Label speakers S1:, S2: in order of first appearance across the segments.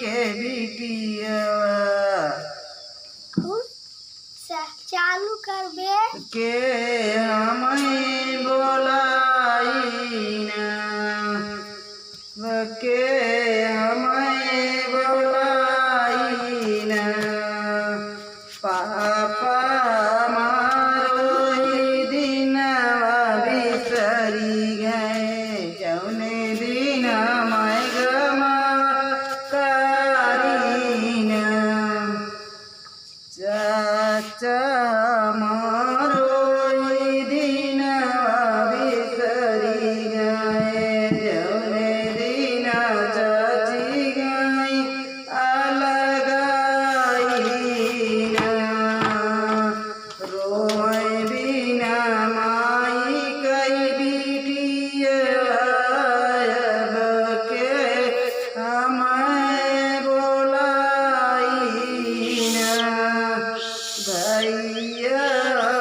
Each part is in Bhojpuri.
S1: के बिटिया
S2: चालू करबे
S1: के हमें बोलाई ना के हमें बोलाई ना पापा मारो ही दिन बिसरी गए जौने दिन मैं गमा तारीना चाचा मारो दिन बिसरी गए जौने दिन चाची गई अलगाईना रोए बिना माई कई बिटिया के हमें बोलाईना भैया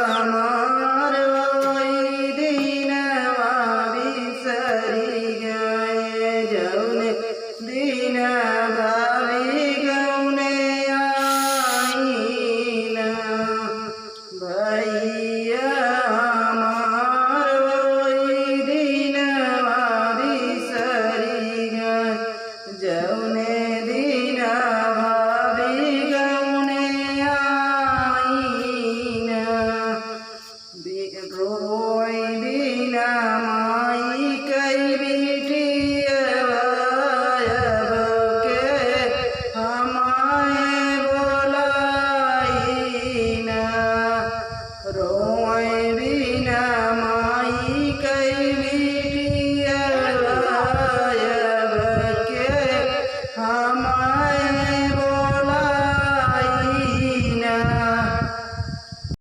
S1: हमार वही दिन बिसरी गए जौने दिन भाभी गौने आईना भैया हमार वही दिन बिसरी गए जौने दिन भाभी गौने आईना रोई बिना माई कई बिटिया के हमारे बोलाईना रोई बिना माई कई बिटिया के हमारे